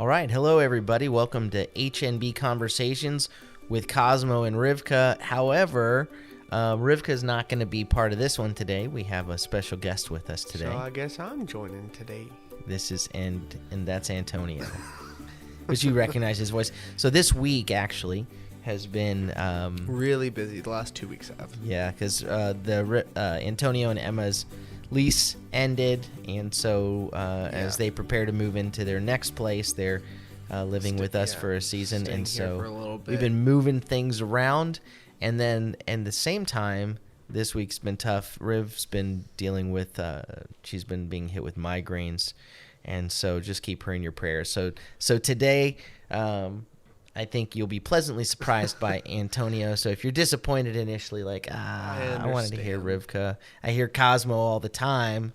All right. Hello, everybody. Welcome to HNB Conversations with Cosmo and Rivka. However, Rivka's not going to be part of this one today. We have a special guest with us today. So I guess I'm joining today. This is, and that's Antonio. But you recognize his voice. So this week, actually, has been... really busy. The last 2 weeks have. Yeah, because Antonio and Emma's lease ended, and so as they prepare to move into their next place, they're living with us for a season, and so for a little bit. we've been moving things around, and then at the same time, this week's been tough. Riv's been dealing with she's been being hit with migraines, and so just keep her in your prayers. So today I think you'll be pleasantly surprised by Antonio. So if you're disappointed initially, like, I wanted to hear Rivka. I hear Cosmo all the time.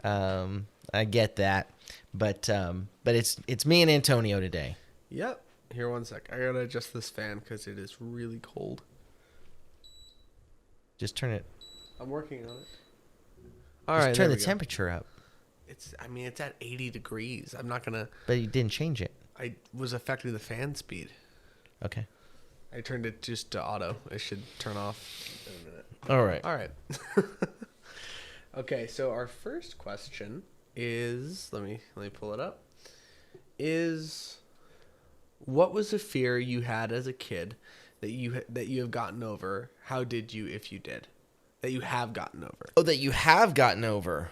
I get that. But it's me and Antonio today. Yep. Here, one sec. I gotta adjust this fan because it is really cold. Just turn it. I'm working on it. All right. Turn the temperature up. It's at 80 degrees. I'm not gonna. But you didn't change it. I was affecting the fan speed. Okay. I turned it just to auto. It should turn off in a minute. All right. All right. Okay, so our first question is, let me pull it up. Is, what was a fear you had as a kid that you have gotten over? How did you, if you did, that you have gotten over? Oh, that you have gotten over.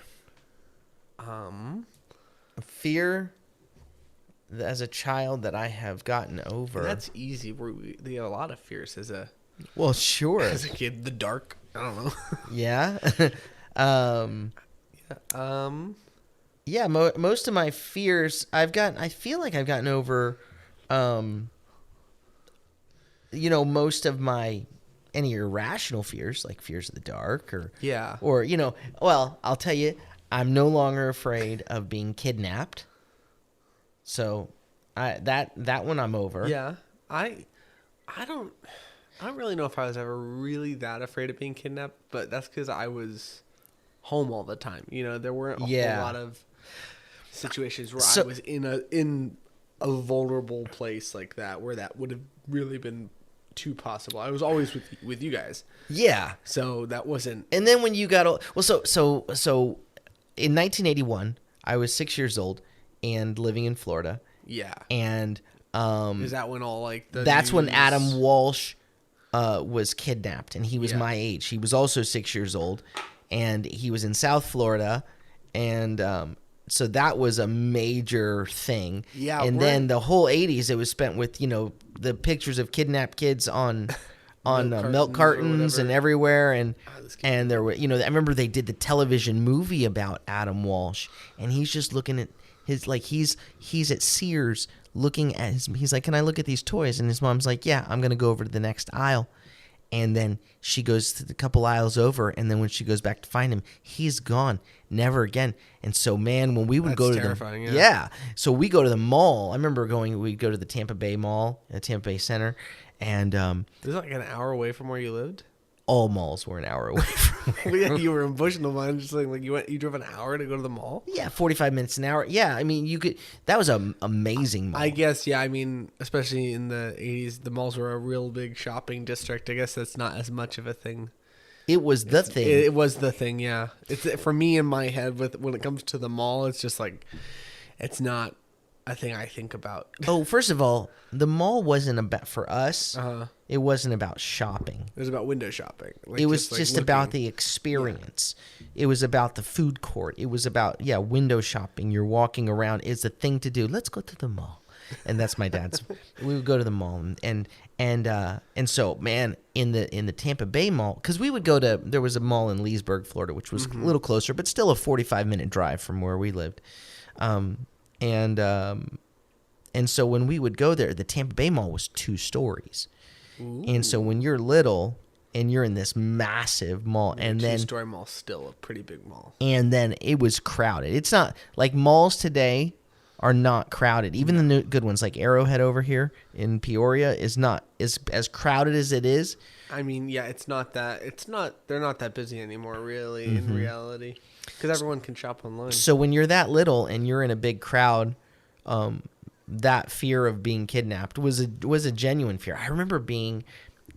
Fear as a child that I have gotten over. That's easy. We have a lot of fears as a sure as a kid. The dark. I don't know. Yeah. Yeah. Most of my fears I feel like I've gotten over. Most of any irrational fears, like fears of the dark, or Well, I'll tell you, I'm no longer afraid of being kidnapped. So, that one I'm over. Yeah, I don't really know if I was ever really that afraid of being kidnapped, but that's because I was home all the time. There weren't a whole lot of situations where I was in a vulnerable place like that, where that would have really been too possible. I was always with you guys. Yeah. So that wasn't. And then when you got so in 1981, I was 6 years old and living in Florida. Yeah. And is that when all that's when Adam Walsh was kidnapped, and he was my age. He was also 6 years old, and he was in South Florida, and so that was a major thing. Yeah. And then the whole 80s, it was spent with the pictures of kidnapped kids on milk cartons and everywhere, and there were I remember they did the television movie about Adam Walsh, and he's just looking at his he's at Sears looking at he's like, can I look at these toys? And his mom's like, yeah, I'm gonna go over to the next aisle. And then she goes to the couple aisles over, and then when she goes back to find him, he's gone, never again. And so, man, when we would go to so we go to the mall. I remember we'd go to the Tampa Bay Mall, Tampa Bay Center, and it was like an hour away from where you lived. All malls were an hour away from where yeah, you were in Bushnell. I'm just like you drove an hour to go to the mall. Yeah, 45 minutes an hour. Yeah, I mean you could. That was an amazing mall. I guess. Yeah, I mean, especially in the 80s, the malls were a real big shopping district. I guess that's not as much of a thing. It was the thing. It was the thing. Yeah, it's for me in my head. When it comes to the mall, it's just like it's not a thing I think about. Oh, first of all, the mall wasn't about for us. It wasn't about shopping. It was about window shopping. It was just about the experience. Yeah. It was about the food court. It was about window shopping. You're walking around. It's a thing to do. Let's go to the mall, and that's my dad's. We would go to the mall, and so man, in the Tampa Bay Mall, because we would go to. There was a mall in Leesburg, Florida, which was a little closer, but still a 45-minute drive from where we lived. And so when we would go there, the Tampa Bay Mall was 2 stories. Ooh. And so when you're little and you're in this massive mall, and then 2-story mall, still a pretty big mall. And then it was crowded. It's not like malls today are not crowded. Even the new good ones like Arrowhead over here in Peoria is not as crowded as it is. I mean, yeah, they're not that busy anymore, really, in reality. Because everyone can shop online. So when you're that little and you're in a big crowd, that fear of being kidnapped was a genuine fear. I remember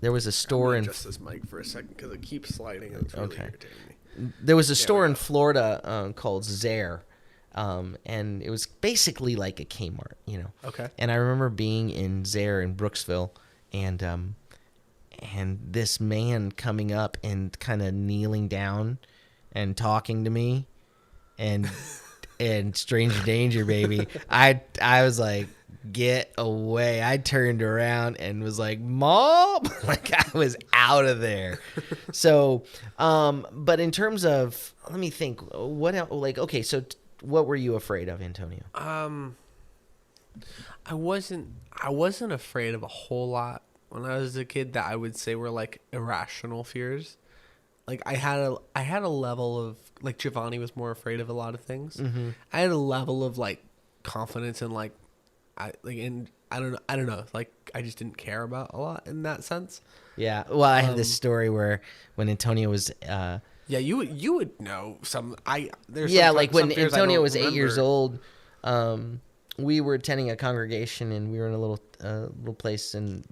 there was a store in adjust this mic for a second because it keeps sliding and it's really irritating me. There was a store in Florida called Zare, and it was basically like a Kmart, Okay. And I remember being in Zare in Brooksville, and this man coming up and kind of kneeling down and talking to me, and stranger danger, baby. I was like, get away. I turned around and was like, Mom, like I was out of there. So, but in terms of, let me think, what else, like, okay, so what were you afraid of, Antonio? I wasn't afraid of a whole lot when I was a kid that I would say were like irrational fears. Like I had a level of, like, Giovanni was more afraid of a lot of things. Mm-hmm. I had a level of like confidence and I don't know, like I just didn't care about a lot in that sense. Yeah. Well, I have this story where when Antonio was yeah, you would know some. Like when Antonio was 8 years old, we were attending a congregation, and we were in a little place in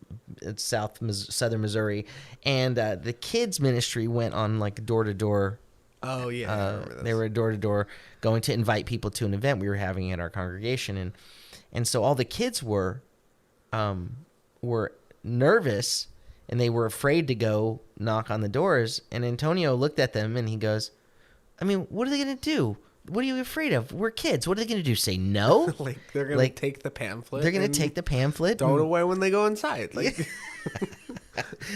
southern Missouri, and the kids ministry went on like door to door. Oh yeah, I remember this. They were door to door going to invite people to an event we were having at our congregation, and so all the kids were nervous, and they were afraid to go knock on the doors. And Antonio looked at them and he goes, I mean, what are they going to do? What are you afraid of? We're kids. What are they going to do? Say no? Like they're going to take the pamphlet. They're going to take the pamphlet. Throw it away when they go inside. Like,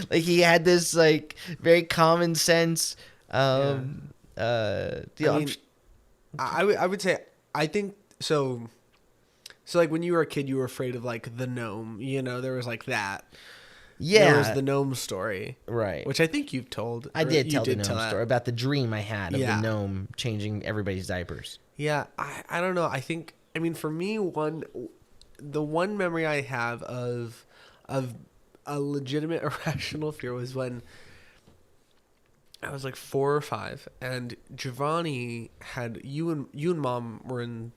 like he had this like very common sense. I would say, I think so. So like when you were a kid, you were afraid of like the gnome. There was like that. Yeah, there was the gnome story, right? Which I think you've told. I did tell the gnome story about the dream I had of the gnome changing everybody's diapers. Yeah, I don't know. I mean, for me, the one memory I have of a legitimate irrational fear was when I was like 4 or 5, and Giovanni had you and Mom were in.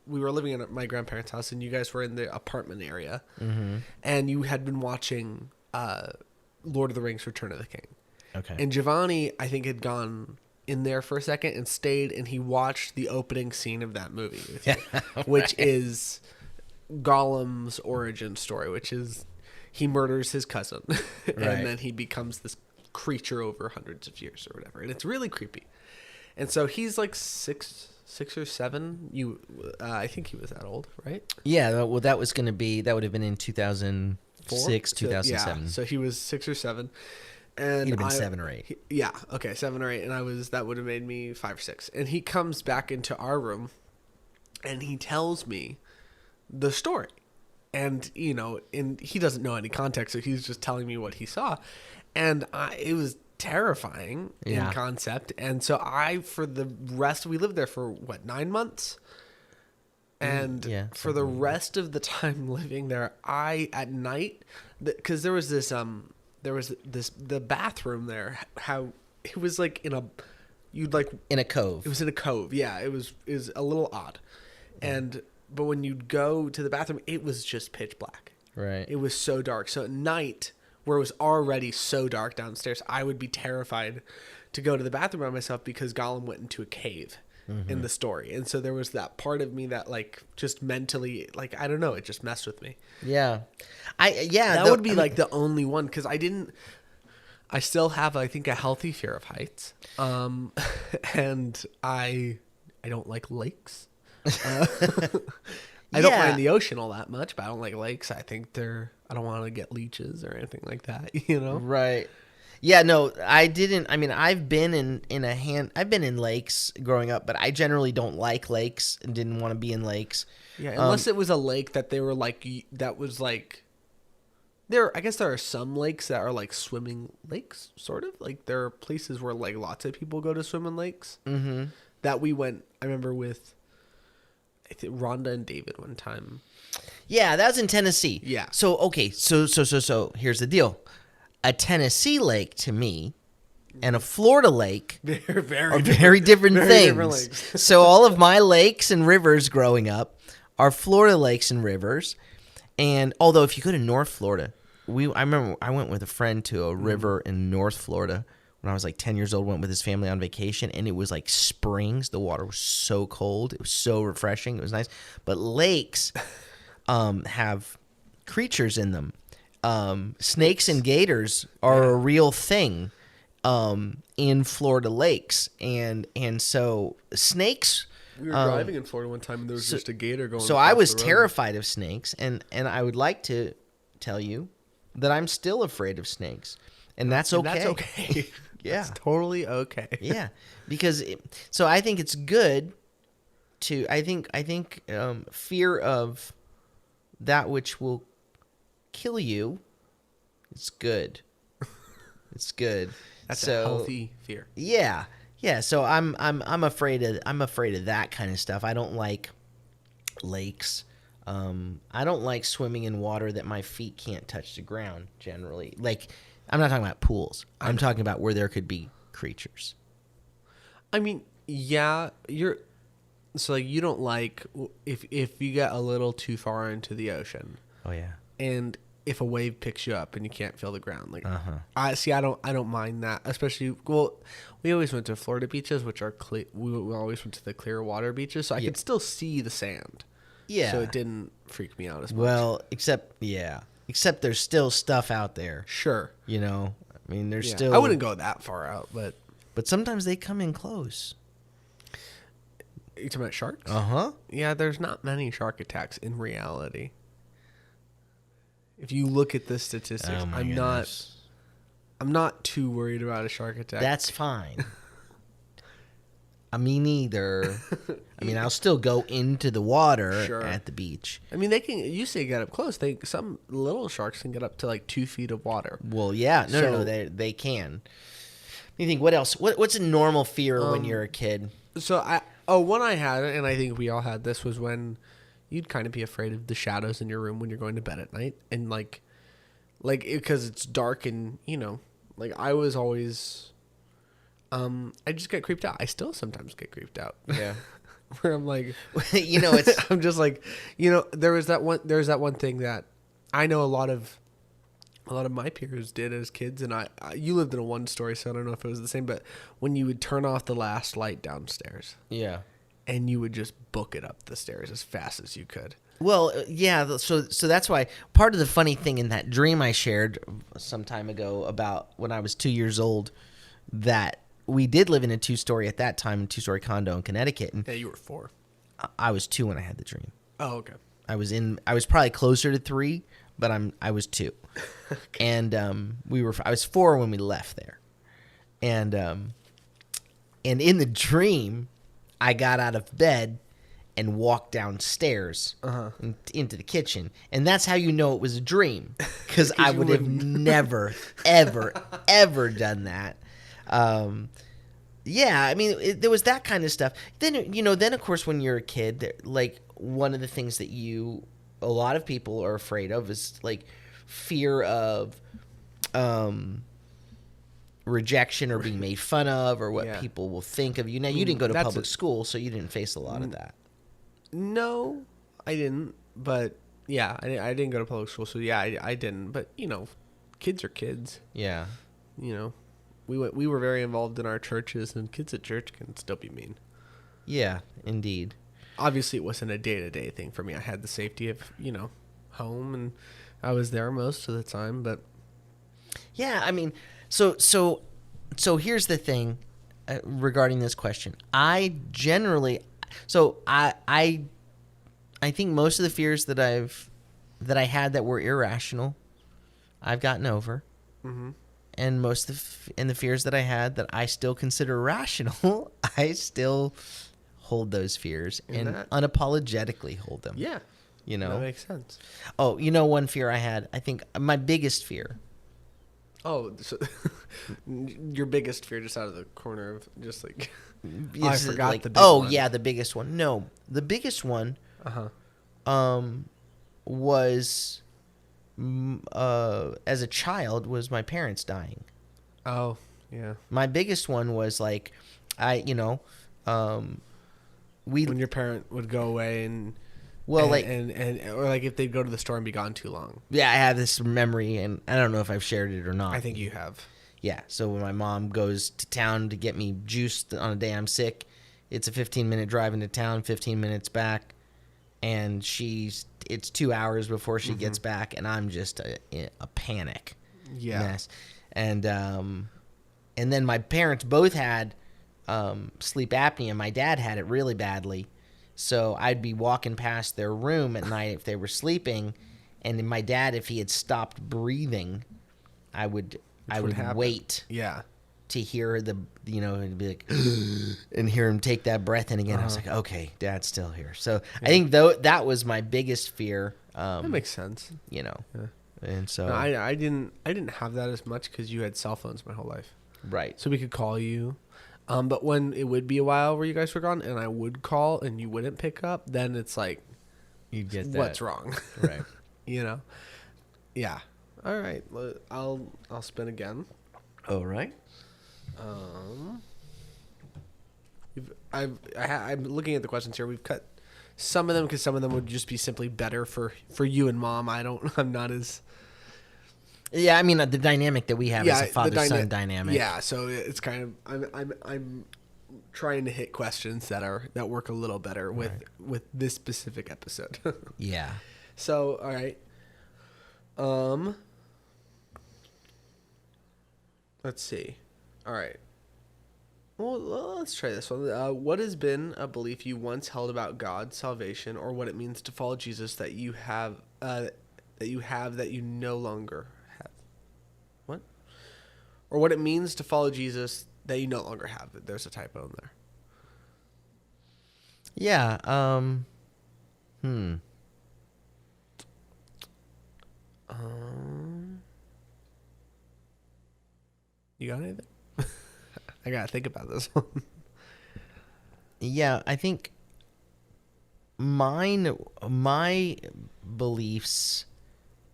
We were living at my grandparents' house, and you guys were in the apartment area, mm-hmm. and you had been watching Lord of the Rings: Return of the King. Okay. And Giovanni, I think, had gone in there for a second and stayed, and he watched the opening scene of that movie with you, which is Gollum's origin story, which is he murders his cousin, and then he becomes this creature over hundreds of years or whatever, and it's really creepy. And so he's like 6 or 7. I think he was that old, right? Yeah. Well, that would have been in 2006, 2007. Yeah. So he was 6 or 7, and he'd have been 7 or 8. 7 or 8, and that would have made me 5 or 6. And he comes back into our room, and he tells me the story, and and he doesn't know any context, so he's just telling me what he saw, and it was terrifying in concept. And so for the rest, we lived there for 9 months, and for the rest of the time living there, at night, because there was the bathroom there, how it was like in a cove. It was in a cove. Yeah, it was a little odd. But when you'd go to the bathroom, it was just pitch black. Right. It was so dark. So at night, where it was already so dark downstairs, I would be terrified to go to the bathroom by myself because Gollum went into a cave in the story. And so there was that part of me that like just mentally, like, I don't know, it just messed with me. Yeah. That would be like the only one, because I still have, I think, a healthy fear of heights. And I don't like lakes. I don't mind the ocean all that much, but I don't like lakes. I think I don't want to get leeches or anything like that, Right. Yeah, no, I didn't. I mean, I've been in lakes growing up, but I generally don't like lakes and didn't want to be in lakes. Yeah, unless it was a lake that they were like, that was like, I guess there are some lakes that are like swimming lakes, sort of. Like there are places where like lots of people go to swim in lakes. Mm-hmm. That we went, I remember with, I think Rhonda and David one time. Yeah, that was in Tennessee. Yeah. So, okay, so here's the deal. A Tennessee lake to me and a Florida lake are very different things. So all of my lakes and rivers growing up are Florida lakes and rivers. And although if you go to North Florida, I remember I went with a friend to a river in North Florida when I was like 10 years old, went with his family on vacation, and it was like springs. The water was so cold. It was so refreshing. It was nice. But lakes have creatures in them. Snakes and gators are a real thing in Florida lakes. And so snakes... We were driving in Florida one time, and there was just a gator going. So I was terrified of snakes, and I would like to tell you that I'm still afraid of snakes, and that's okay. That's okay. Yeah, that's totally okay. Yeah, because so I think it's good to I think fear of that which will kill you is good. It's good. That's a healthy fear. Yeah. Yeah, so I'm afraid of that kind of stuff. I don't like lakes. I don't like swimming in water that my feet can't touch the ground generally. Like, I'm not talking about pools. I'm talking about where there could be creatures. I mean, yeah, you don't like if you get a little too far into the ocean. Oh yeah. And if a wave picks you up and you can't feel the ground, like I don't mind that, especially we always went to Florida beaches, which are clear. We always went to the clear water beaches, so I could still see the sand. Yeah, so it didn't freak me out as much. Well, except there's still stuff out there. Sure, I mean, there's still. I wouldn't go that far out, but sometimes they come in close. You talking about sharks? Yeah, there's not many shark attacks in reality. If you look at the statistics, I'm not too worried about a shark attack. That's fine. Me neither. I mean, I'll still go into the water at the beach. I mean, you say get up close. Some little sharks can get up to like 2 feet of water. Well, yeah. No, they can. You think, what else? What's a normal fear when you're a kid? So one I had, and I think we all had this, was when you'd kind of be afraid of the shadows in your room when you're going to bed at night, and like because it's dark, and like I was always, I just get creeped out. I still sometimes get creeped out. Yeah, where I'm like, it's I'm just like, there's that one thing that I know a lot of my peers did as kids, and you lived in a one story, so I don't know if it was the same, but when you would turn off the last light downstairs. Yeah. And you would just book it up the stairs as fast as you could. Well, yeah. So that's why part of the funny thing in that dream I shared some time ago about when I was 2 years old, that we did live in a 2-story at that time, 2-story condo in Connecticut. And yeah, you were 4. I was 2 when I had the dream. Oh, okay. I was probably closer to 3, but I was 2. Okay. And I was 4 when we left there. And in the dream, I got out of bed and walked downstairs into the kitchen. And that's how you know it was a dream, because I would have never, ever, ever done that. Yeah, I mean, there was that kind of stuff. Then, of course, when you're a kid, like, one of the things that a lot of people are afraid of is, like, fear of rejection or being made fun of, or what people will think of you. Now, you didn't go to public school, so you didn't face a lot of that. No, I didn't. But yeah, I didn't go to public school, so yeah, I didn't. But kids are kids. Yeah. We were very involved in our churches, and kids at church can still be mean. Yeah, indeed. Obviously, it wasn't a day-to-day thing for me. I had the safety of home, and I was there most of the time. But yeah, I mean. So here's the thing regarding this question. I think most of the fears that I had that were irrational, I've gotten over. Mm-hmm. And most of the fears that I had that I still consider rational, I still hold those fears and unapologetically hold them. Yeah. That makes sense. Oh, one fear I had, I think my biggest fear. Oh, so your biggest fear, just out of the corner of just like, I forgot the big one. Yeah, the biggest one. No, the biggest one was as a child was my parents dying. Oh, yeah. My biggest one was like, when your parent would go away and Well, or like if they'd go to the store and be gone too long. Yeah, I have this memory, and I don't know if I've shared it or not. I think you have. Yeah, so when my mom goes to town to get me juice on a day I'm sick, it's a 15-minute drive into town, 15 minutes back, and it's 2 hours before she gets back, and I'm just a panic mess. And then my parents both had sleep apnea. My dad had it really badly. So I'd be walking past their room at night if they were sleeping, and my dad, if he had stopped breathing, I would wait to hear and be like, and hear him take that breath in again. I was like, okay, Dad's still here. So I think that was my biggest fear. That makes sense. And so no, I didn't have that as much because you had cell phones my whole life, right? So we could call you. But when it would be a while where you guys were gone and I would call and you wouldn't pick up, then it's like, you'd get that. What's wrong? Right. Yeah. All right. I'll spin again. All right. I'm looking at the questions here. We've cut some of them because some of them would just be simply better for you and Mom. I'm not as. Yeah, I mean the dynamic that we have is a father-son dynamic. Yeah, so it's kind of I'm trying to hit questions that work a little better with this specific episode. Yeah. So, all right. Let's see. All right. Well, let's try this one. What has been a belief you once held about God, salvation, or what it means to follow Jesus that you have that you no longer have? What? Or what it means to follow Jesus that you no longer have? There's a typo in there. Yeah. You got anything? I gotta think about this one. Yeah, I think my beliefs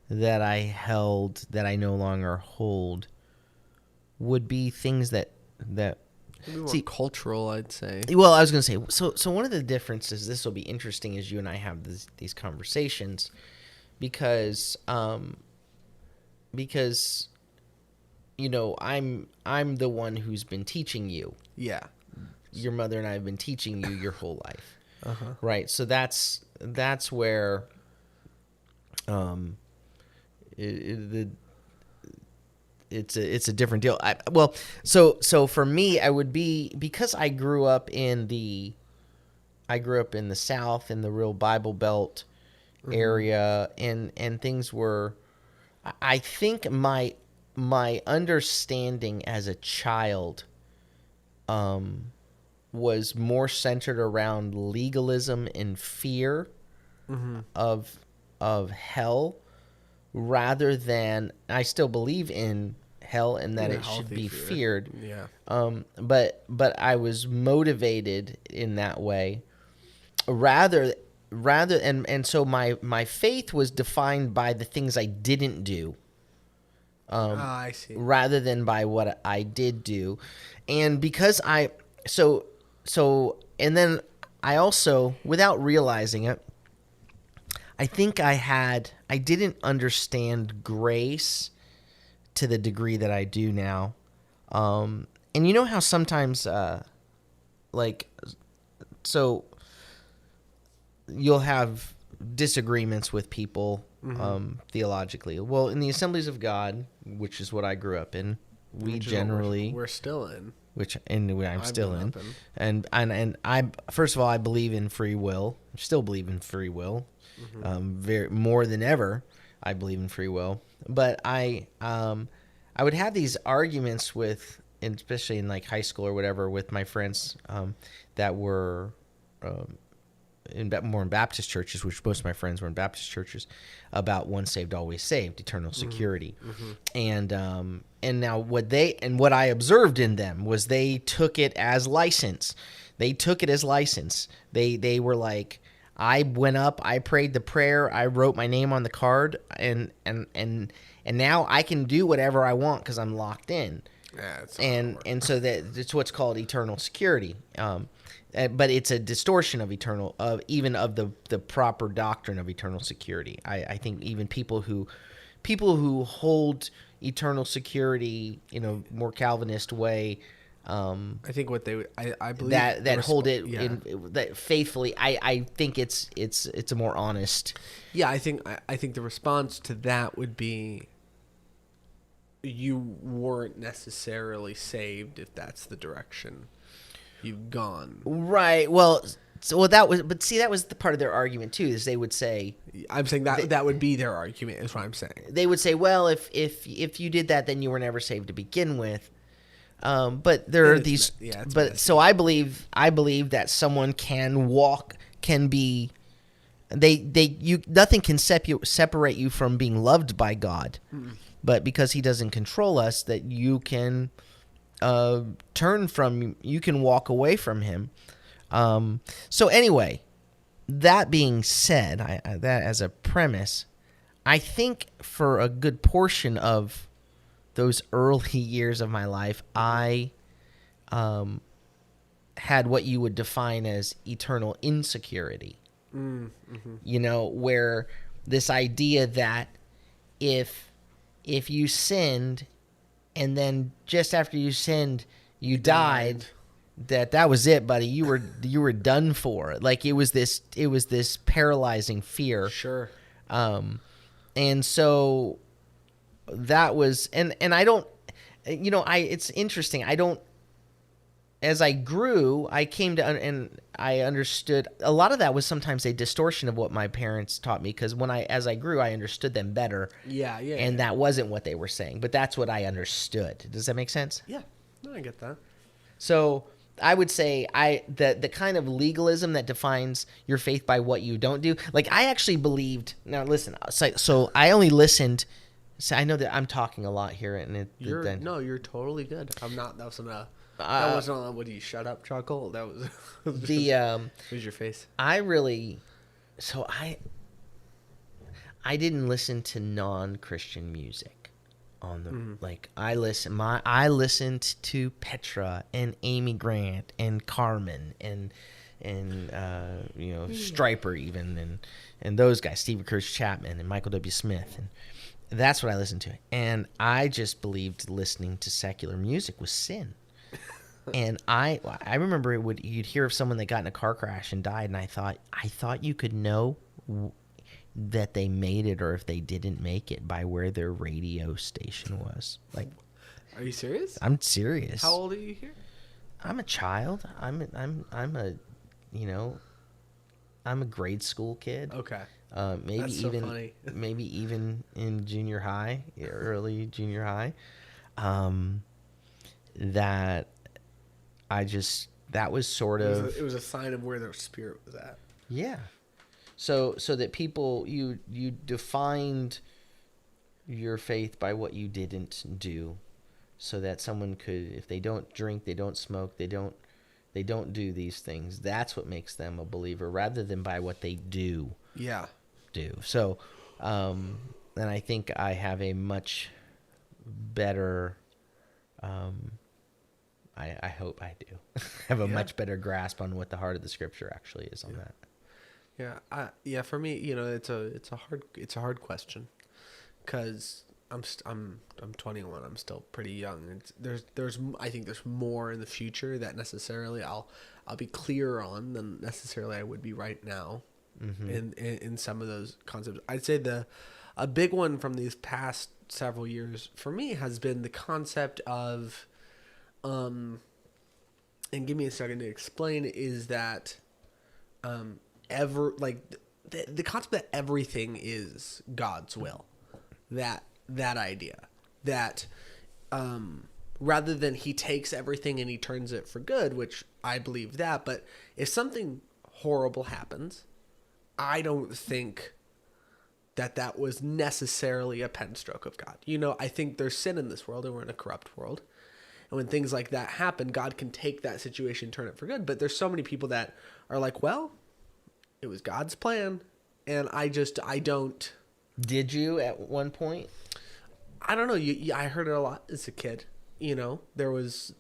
that I held that I no longer hold would be things that more cultural, I'd say. Well, I was going to say, so one of the differences, this will be interesting as you and I have these conversations, because I'm the one who's been teaching you. Yeah. Your mother and I have been teaching you your whole life. Right. So that's where it's a different deal. So for me, I would be, because I grew up in the South, in the real Bible Belt area, and things were, I think my understanding as a child was more centered around legalism and fear of hell, rather than, I still believe in hell and that it should be feared. Yeah. But I was motivated in that way, rather and so my faith was defined by the things I didn't do. I see. Rather than by what I did do. And because and then I also, without realizing it, I think I didn't understand grace to the degree that I do now. And you know how sometimes, so you'll have disagreements with people theologically. Well, in the Assemblies of God, which is what I grew up in, we're still in. I'm still in. And I, first of all, I believe in free will. I still believe in free will. Very more than ever, I believe in free will. But I would have these arguments with, especially in like high school or whatever, with my friends that were more in Baptist churches, which most of my friends were in Baptist churches, about once saved, always saved, eternal security. And now what I observed in them was they took it as license. They were like, I went up, I prayed the prayer, I wrote my name on the card, and now I can do whatever I want because I'm locked in. Yeah, and so that it's what's called eternal security. But it's a distortion of even of the proper doctrine of eternal security. I think even people who hold eternal security in a more Calvinist way, I think what they would, I believe that hold it that faithfully. I think it's a more honest. Yeah, I think the response to that would be, you weren't necessarily saved if that's the direction you've gone. Right. Well, that was the part of their argument too. Is they would say, I'm saying that would be their argument. Is what I'm saying. They would say, well, if you did that, then you were never saved to begin with. But there are these. So I believe that someone can be. Nothing can separate you from being loved by God, but because He doesn't control us, that you can you can walk away from Him. So anyway, that being said, that as a premise, I think for a good portion of those early years of my life, I had what you would define as eternal insecurity. Mm-hmm. Where this idea that if you sinned and then just after you sinned you died, that was it, buddy. You were done for. Like it was this paralyzing fear. Sure. And so that was and I don't it's interesting. As I grew, I came to and I understood a lot of that was sometimes a distortion of what my parents taught me, because as I grew, I understood them better. Yeah. And that wasn't what they were saying, but that's what I understood. Does that make sense? Yeah. No, I get that. So I would say the kind of legalism that defines your faith by what you don't do. Like I actually believed. Now listen. So I only listened. So I know that I'm talking a lot here, and you're totally good. I'm not. That wasn't a would you shut up chuckle. That was it was your face. I didn't listen to non-Christian music on the I listened to Petra and Amy Grant and Carmen and Stryper even and those guys, Stephen Curtis Chapman and Michael W. Smith, and that's what I listened to. And I just believed listening to secular music was sin. And I remember you'd hear of someone that got in a car crash and died, and I thought you could know that they made it or if they didn't make it by where their radio station was. Like, are you serious? I'm serious. How old are you here? I'm a child. I'm a grade school kid. Okay. Maybe even in junior high, early junior high. That was sort of... It was a sign of where their spirit was at. Yeah. So that people, you defined your faith by what you didn't do, so that someone could, if they don't drink, they don't smoke, they don't do these things, that's what makes them a believer, rather than by what they do. Yeah. So, and I think I have a much better... I hope I do have a much better grasp on what the heart of the Scripture actually is on that. Yeah. For me, it's a hard question, because I'm 21. I'm still pretty young. I think there's more in the future that necessarily I'll be clearer on than necessarily I would be right now. Mm-hmm. in some of those concepts. I'd say a big one from these past several years for me has been the concept of and give me a second to explain, is that the concept that everything is God's will. That idea that rather than He takes everything and He turns it for good, which I believe that, but if something horrible happens, I don't think that was necessarily a pen stroke of God. I think there's sin in this world, and we're in a corrupt world. And when things like that happen, God can take that situation, turn it for good. But there's so many people that are like, well, it was God's plan. And I don't. Did you at one point? I don't know. I heard it a lot as a kid. there was,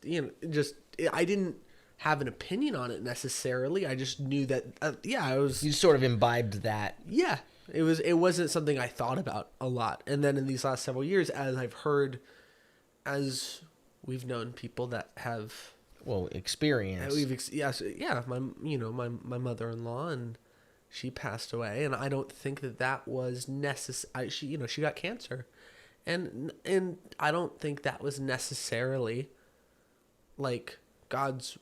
just, I didn't have an opinion on it necessarily. I just knew that, I was. You sort of imbibed that. Yeah. It wasn't something I thought about a lot. And then in these last several years, as we've known people that have, experience. My mother-in-law, and she passed away, and I don't think that was necessary. She got cancer, and I don't think that was necessarily like God's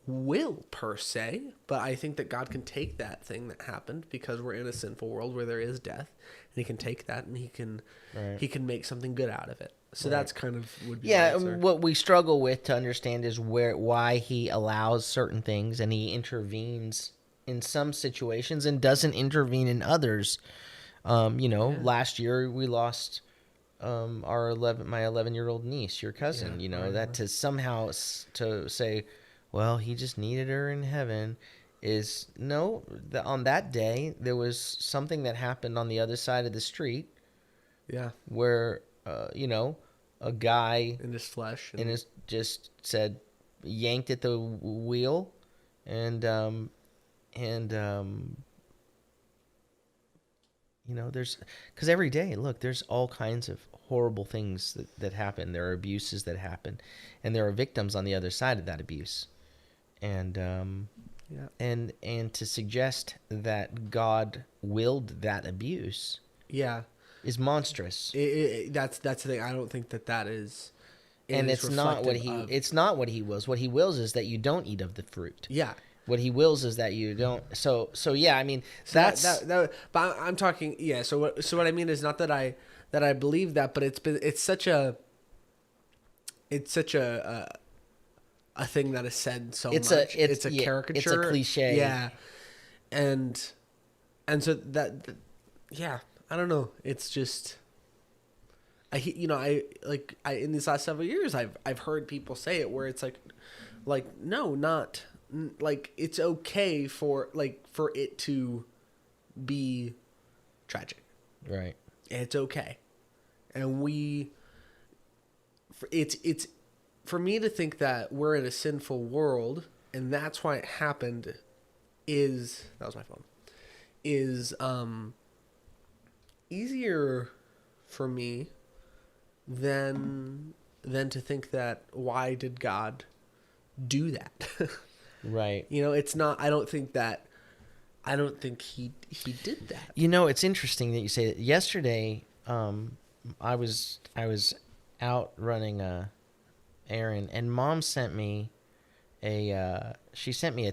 will per se, but I think that God can take that thing that happened, because we're in a sinful world where there is death, and he can take that and he can make something good out of it. So that's kind of would be my answer. What we struggle with to understand is why he allows certain things, and he intervenes in some situations and doesn't intervene in others. Last year we lost my 11-year-old niece, your cousin. That to somehow to say, well, he just needed her in heaven, is no. On that day there was something that happened on the other side of the street. Yeah, where a guy in his flesh just yanked at the wheel, and there's, because every day, look, there's all kinds of horrible things that happen. There are abuses that happen, and there are victims on the other side of that abuse, and to suggest that God willed that abuse, is monstrous. That's the thing. I don't think that is. And it's not what he wills. What he wills is that you don't eat of the fruit. Yeah. What he wills is that you don't. So yeah. I mean, that's. But I'm talking. Yeah. So what I mean is not that I believe that, but it's such a thing that is said so much. It's a caricature. It's a cliche. Yeah. And so that yeah. I don't know. It's just, I in these last several years, I've heard people say it where it's like no, not like it's okay for it to be tragic, right? It's okay, and it's for me to think that we're in a sinful world and that's why it happened that was my phone, is easier for me than to think that why did God do that? Right. It's not. I don't think he did that. It's interesting that you say that. Yesterday, I was out running a errand, and Mom sent me a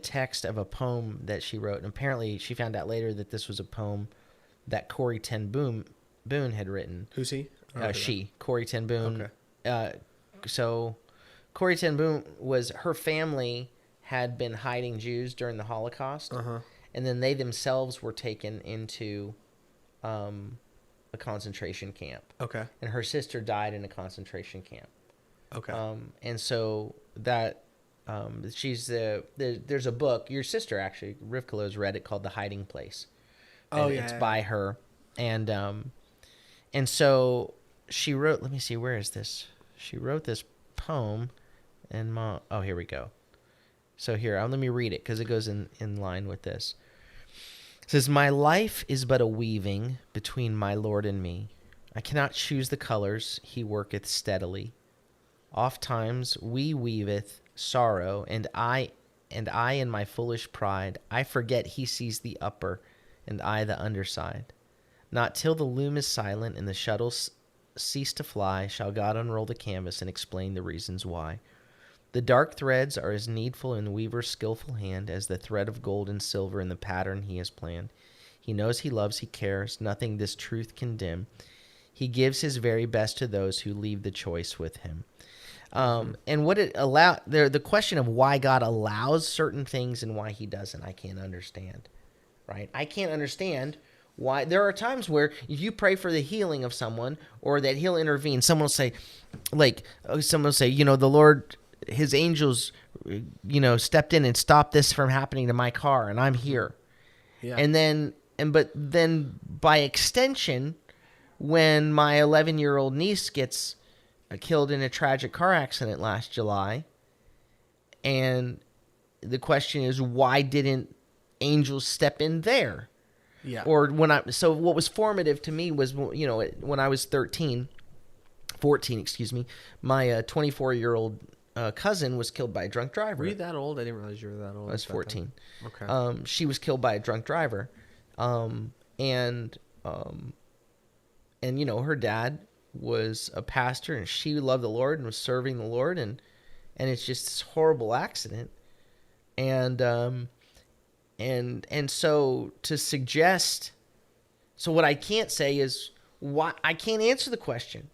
text of a poem that she wrote, and apparently she found out later that this was a poem that Corrie ten Boom had written. Who's he? Corrie ten Boom. Okay. So Corrie ten Boom her family had been hiding Jews during the Holocaust, and then they themselves were taken into a concentration camp. Okay. And her sister died in a concentration camp. Okay. And so that there's a book, your sister actually, Rivka, has read it, called The Hiding Place. It's by her, and so she wrote. Let me see, where is this? She wrote this poem, and here we go. So here, let me read it because it goes in line with this. It says, "My life is but a weaving between my Lord and me. I cannot choose the colors; He worketh steadily. Oft times we weaveth sorrow, and I in my foolish pride, I forget He sees the upper, and I the underside. Not till the loom is silent and the shuttles cease to fly shall God unroll the canvas and explain the reasons why. The dark threads are as needful in the weaver's skillful hand as the thread of gold and silver in the pattern he has planned. He knows, he loves, he cares, nothing this truth can dim. He gives his very best to those who leave the choice with him." And what it the question of why God allows certain things and why he doesn't, I can't understand. Right? I can't understand why. There are times where if you pray for the healing of someone or that he'll intervene, someone will say, the Lord, his angels, stepped in and stopped this from happening to my car, and I'm here. Yeah. But then by extension, when my 11-year-old niece gets killed in a tragic car accident last July. And the question is, why didn't angels step in there? Yeah. Or so what was formative to me was, when I was 14, my 24-year-old cousin was killed by a drunk driver. Were you that old? I didn't realize you were that old. I was 14. Okay. She was killed by a drunk driver. And her dad was a pastor, and she loved the Lord and was serving the Lord, and it's just this horrible accident. And so to suggest, so what I can't say is why. I can't answer the question.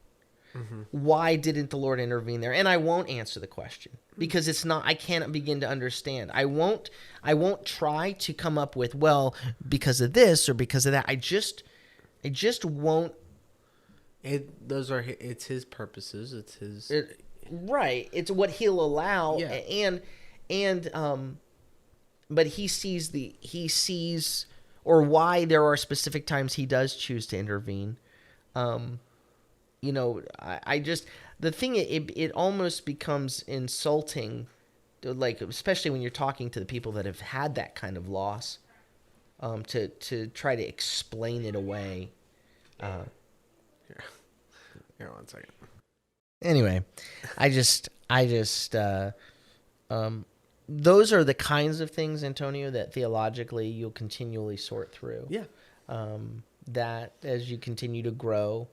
Mm-hmm. Why didn't the Lord intervene there? And I won't answer the question because it's not. I cannot begin to understand. I won't try to come up with, well, because of this or because of that. I just won't. It's his purposes. It's his right. It's what he'll allow. Yeah. But he sees or why there are specific times he does choose to intervene. I just, the thing, it almost becomes insulting, like, especially when you're talking to the people that have had that kind of loss, to try to explain it away. Here, 1 second. Anyway, those are the kinds of things, Antonio, that theologically you'll continually sort through. Yeah. That as you continue to grow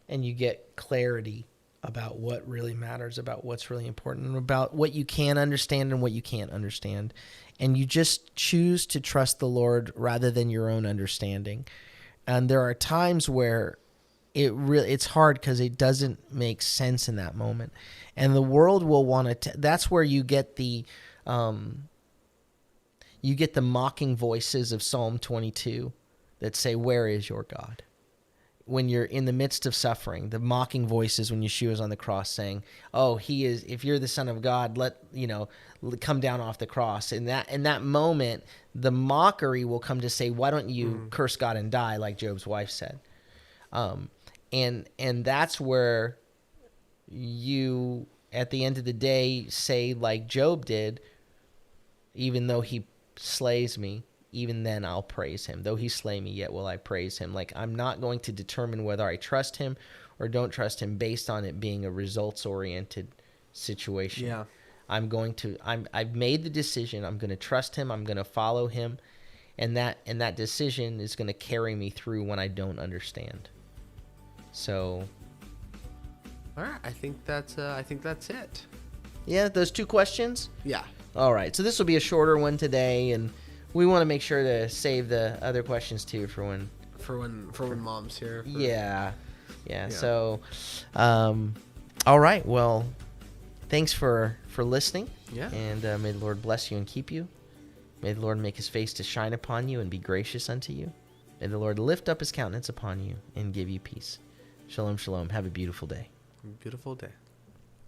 and you get clarity about what really matters, about what's really important, and about what you can understand and what you can't understand. And you just choose to trust the Lord rather than your own understanding. And there are times where it's hard because it doesn't make sense in that moment. And the world will want to, that's where you get the mocking voices of Psalm 22 that say, "Where is your God?" When you're in the midst of suffering, the mocking voices when Yeshua is on the cross saying, "Oh, he is, if you're the Son of God, come down off the cross." In that moment, the mockery will come to say, "Why don't you curse God and die," like Job's wife said. And that's where you, at the end of the day, say like Job did, "Even though he slays me, even then I'll praise him. Though he slay me, yet will I praise him." Like, I'm not going to determine whether I trust him or don't trust him based on it being a results-oriented situation. Yeah. I've made the decision. I'm going to trust him. I'm going to follow him. And that decision is going to carry me through when I don't understand. So, all right, I think that's it. Yeah, those two questions? Yeah. All right. So this will be a shorter one today, and we want to make sure to save the other questions too for when Mom's here. Yeah. So, all right. Well, thanks for listening. Yeah. And may the Lord bless you and keep you. May the Lord make his face to shine upon you and be gracious unto you. May the Lord lift up his countenance upon you and give you peace. Shalom, shalom. Have a beautiful day. Beautiful day.